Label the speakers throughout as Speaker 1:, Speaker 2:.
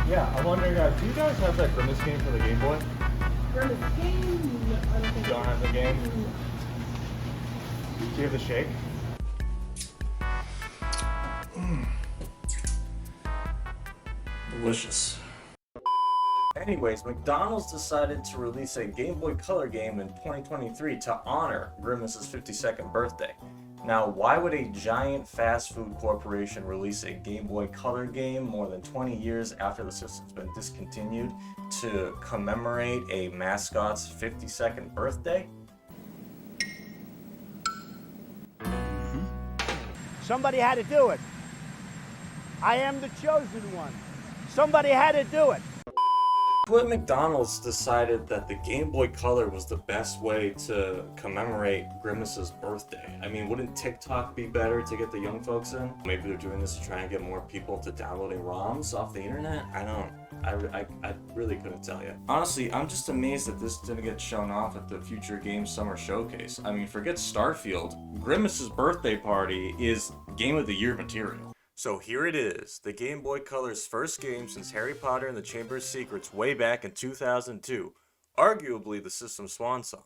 Speaker 1: Yeah, I'm wondering, do you guys have that Grimace game for the Game Boy?
Speaker 2: Grimace game? No, I don't think
Speaker 1: You don't have the game? Do you have the shake?
Speaker 3: Delicious. Anyways, McDonald's decided to release a Game Boy Color game in 2023 to honor Grimace's 52nd birthday. Now, why would a giant fast food corporation release a Game Boy Color game more than 20 years after the system's been discontinued to commemorate a mascot's 52nd birthday?
Speaker 4: Somebody had to do it. I am the chosen one. Somebody had to do it.
Speaker 3: But McDonald's decided that the Game Boy Color was the best way to commemorate Grimace's birthday. I mean, wouldn't TikTok be better to get the young folks in? Maybe they're doing this to try and get more people to downloading ROMs off the internet? I really couldn't tell you. Honestly, I'm just amazed that this didn't get shown off at the Future Games Summer Showcase. I mean, forget Starfield. Grimace's birthday party is Game of the Year material. So here it is, the Game Boy Color's first game since Harry Potter and the Chamber of Secrets way back in 2002. Arguably the system's swan song.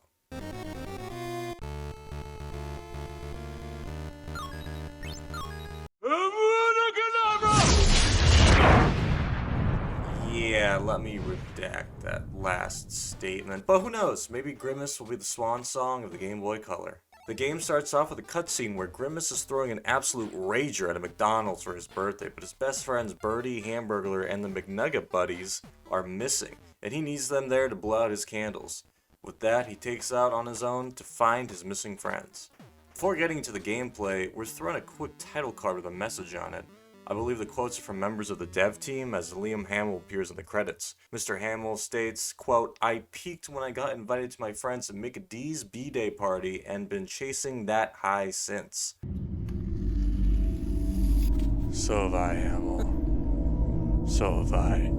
Speaker 3: Yeah, let me redact that last statement. But who knows, maybe Grimace will be the swan song of the Game Boy Color. The game starts off with a cutscene where Grimace is throwing an absolute rager at a McDonald's for his birthday, but his best friends Birdie, Hamburglar, and the McNugget buddies are missing, and he needs them there to blow out his candles. With that, he takes out on his own to find his missing friends. Before getting into the gameplay, we're thrown a quick title card with a message on it. I believe the quotes are from members of the dev team as Liam Hamill appears in the credits. Mr. Hamill states, quote, "I peaked when I got invited to my friends Mick D's B-Day party and been chasing that high since." So have I, Hamill. So have I.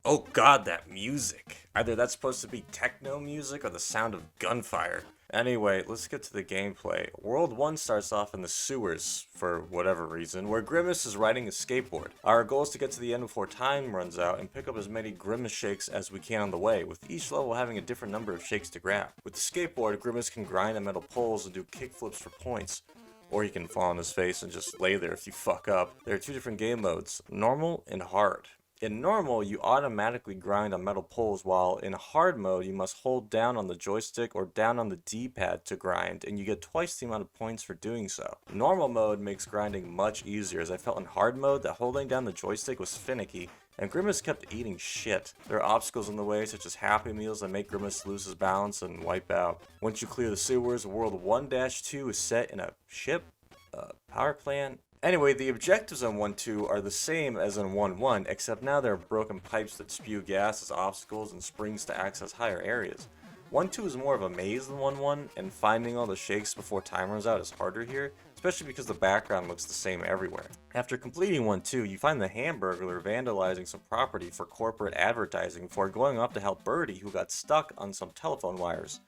Speaker 3: Oh god, that music. Either that's supposed to be techno music or the sound of gunfire. Anyway, let's get to the gameplay. World 1 starts off in the sewers, for whatever reason, where Grimace is riding a skateboard. Our goal is to get to the end before time runs out and pick up as many Grimace shakes as we can on the way, with each level having a different number of shakes to grab. With the skateboard, Grimace can grind on metal poles and do kickflips for points. Or he can fall on his face and just lay there if you fuck up. There are two different game modes, normal and hard. In normal, you automatically grind on metal poles, while in hard mode, you must hold down on the joystick or down on the D-pad to grind, and you get twice the amount of points for doing so. Normal mode makes grinding much easier, as I felt in hard mode that holding down the joystick was finicky, and Grimace kept eating shit. There are obstacles in the way, such as Happy Meals that make Grimace lose his balance and wipe out. Once you clear the sewers, World 1-2 is set in a ship, power plant. Anyway, the objectives on 1-2 are the same as in 1-1, except now there are broken pipes that spew gas as obstacles and springs to access higher areas. 1-2 is more of a maze than 1-1, and finding all the shakes before time runs out is harder here, especially because the background looks the same everywhere. After completing 1-2, you find the Hamburglar vandalizing some property for corporate advertising before going up to help Birdie, who got stuck on some telephone wires.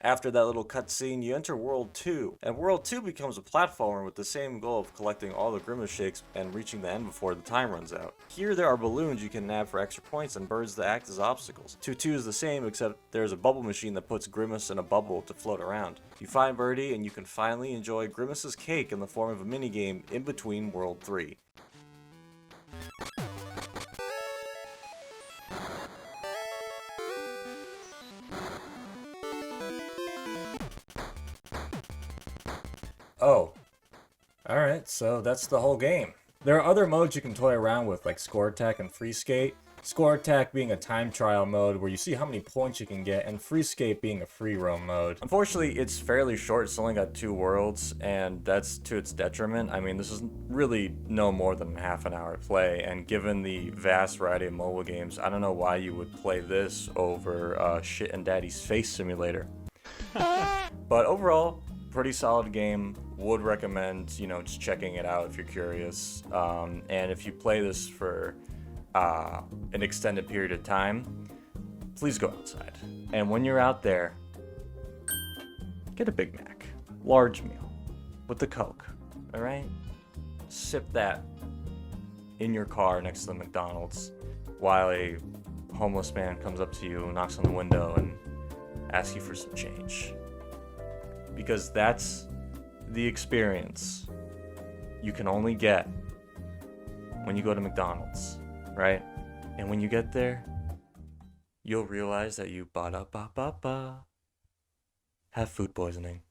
Speaker 3: After that little cutscene, you enter World 2, and World 2 becomes a platformer with the same goal of collecting all the Grimace shakes and reaching the end before the time runs out. Here there are balloons you can nab for extra points and birds that act as obstacles. 2-2 is the same, except there's a bubble machine that puts Grimace in a bubble to float around. You find Birdie and you can finally enjoy Grimace's cake in the form of a minigame in between World 3. Oh, alright, so that's the whole game. There are other modes you can toy around with, like Score Attack and Free Skate. Score Attack being a time trial mode where you see how many points you can get, and Free Skate being a free roam mode. Unfortunately, it's fairly short, it's only got 2 worlds, and that's to its detriment. I mean, this is really no more than half an hour play, and given the vast variety of mobile games, I don't know why you would play this over Shit and Daddy's Face Simulator. But overall, pretty solid game. Would recommend, just checking it out if you're curious. And if you play this for an extended period of time, please go outside. And when you're out there, get a Big Mac, large meal, with the Coke, all right? Sip that in your car next to the McDonald's while a homeless man comes up to you, knocks on the window, and asks you for some change. Because that's the experience you can only get when you go to McDonald's, right? And when you get there, you'll realize that you have food poisoning.